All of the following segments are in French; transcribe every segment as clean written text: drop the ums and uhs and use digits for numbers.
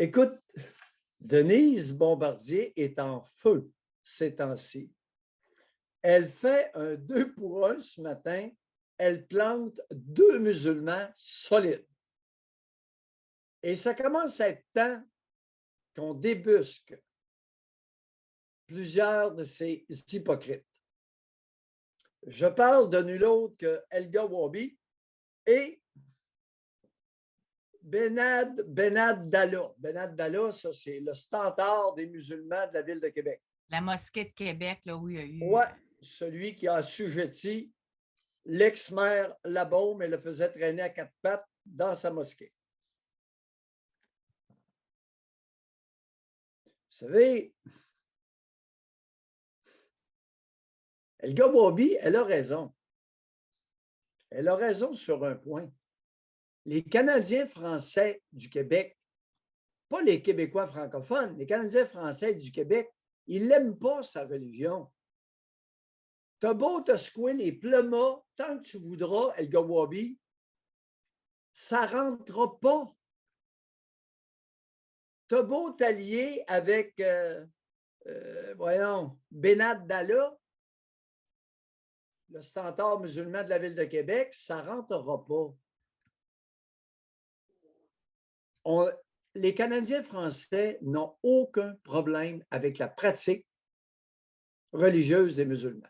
Écoute, Denise Bombardier est en feu ces temps-ci. Elle fait un 2 pour 1 ce matin. Elle plante 2 musulmans solides. Et ça commence à être temps qu'on débusque plusieurs de ces hypocrites. Je parle de nul autre que Elga Wabi et Benad Dalla. Benad Dalla, ça, c'est le standard des musulmans de la ville de Québec. La mosquée de Québec, là où il y a eu. Oui, celui qui a assujetti l'ex-maire Labaume et le faisait traîner à 4 pattes dans sa mosquée. Vous savez, Elga Wabi, elle a raison. Elle a raison sur un point. Les Canadiens français du Québec, pas les Québécois francophones, les Canadiens français du Québec, ils n'aiment pas sa religion. T'as beau te secouer les plumas tant que tu voudras, Elga Wabi, ça ne rentrera pas. T'as beau t'allier avec, Benad Dalla, le standard musulman de la ville de Québec, ça ne rentrera pas. Les Canadiens français n'ont aucun problème avec la pratique religieuse des musulmans.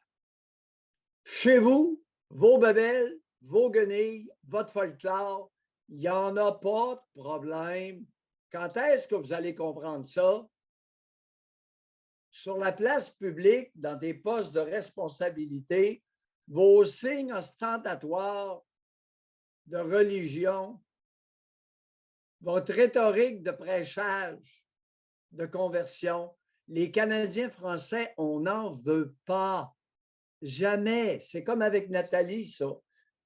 Chez vous, vos babelles, vos guenilles, votre folklore, il n'y en a pas de problème. Quand est-ce que vous allez comprendre ça? Sur la place publique, dans des postes de responsabilité, vos signes ostentatoires de religion, votre rhétorique de prêchage, de conversion, les Canadiens français, on n'en veut pas. Jamais. C'est comme avec Nathalie, ça.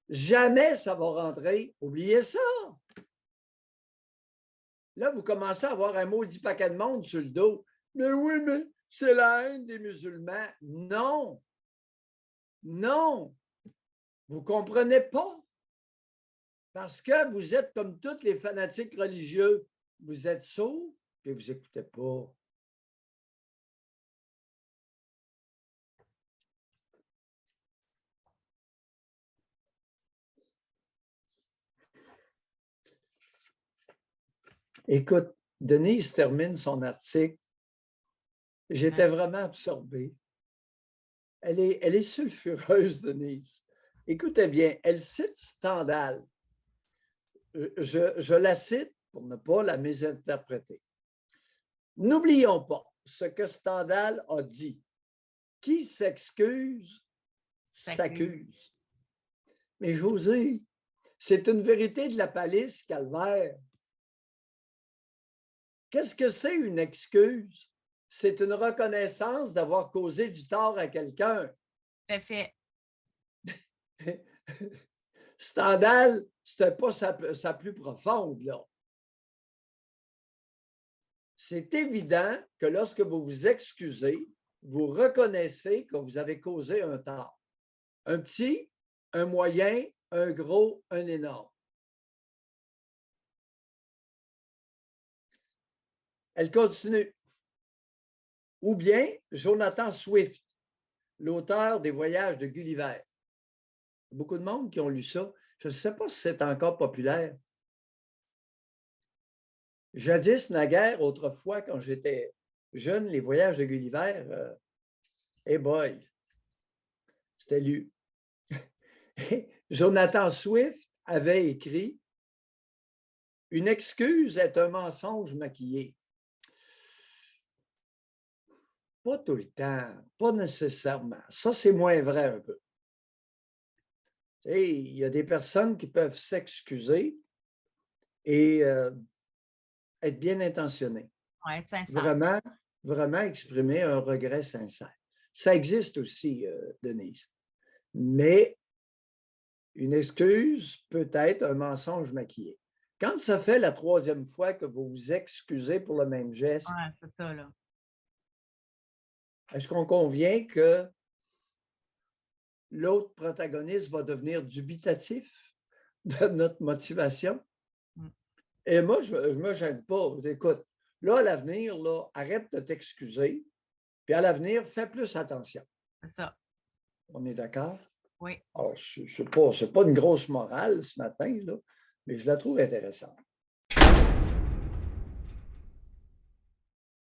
Jamais ça va rentrer. Oubliez ça. Là, vous commencez à avoir un maudit paquet de monde sur le dos. Mais oui, mais c'est la haine des musulmans. Non. Non. Vous ne comprenez pas. Parce que vous êtes comme tous les fanatiques religieux. Vous êtes sourds et vous n'écoutez pas. Écoute, Denise termine son article. J'étais vraiment absorbé. Elle est sulfureuse, Denise. Écoutez bien, elle cite Stendhal. Je la cite pour ne pas la mésinterpréter. N'oublions pas ce que Stendhal a dit. Qui s'excuse, s'accuse. Mais José, c'est une vérité de la palisse, calvaire. Qu'est-ce que c'est une excuse? C'est une reconnaissance d'avoir causé du tort à quelqu'un. Tout à fait. Stendhal, c'était pas sa plus profonde, là. C'est évident que lorsque vous vous excusez, vous reconnaissez que vous avez causé un tort. Un petit, un moyen, un gros, un énorme. Elle continue. Ou bien Jonathan Swift, l'auteur des Voyages de Gulliver. Beaucoup de monde qui ont lu ça. Je ne sais pas si c'est encore populaire. Jadis, naguère, autrefois, quand j'étais jeune, les Voyages de Gulliver, hey boy, c'était lu. Jonathan Swift avait écrit « Une excuse est un mensonge maquillé ». Pas tout le temps, pas nécessairement. Ça, c'est moins vrai un peu. Il y a des personnes qui peuvent s'excuser et être bien intentionnées. Ouais, être sincère. Vraiment, vraiment exprimer un regret sincère. Ça existe aussi, Denise. Mais une excuse peut être un mensonge maquillé. Quand ça fait la 3e fois que vous vous excusez pour le même geste, ouais, c'est ça, là. Est-ce qu'on convient que l'autre protagoniste va devenir dubitatif de notre motivation? Et moi, je ne me gêne pas. Écoute, Là, à l'avenir, là, arrête de t'excuser, puis à l'avenir, fais plus attention. C'est ça. On est d'accord? Oui. Alors, ce n'est pas une grosse morale ce matin, là, mais je la trouve intéressante.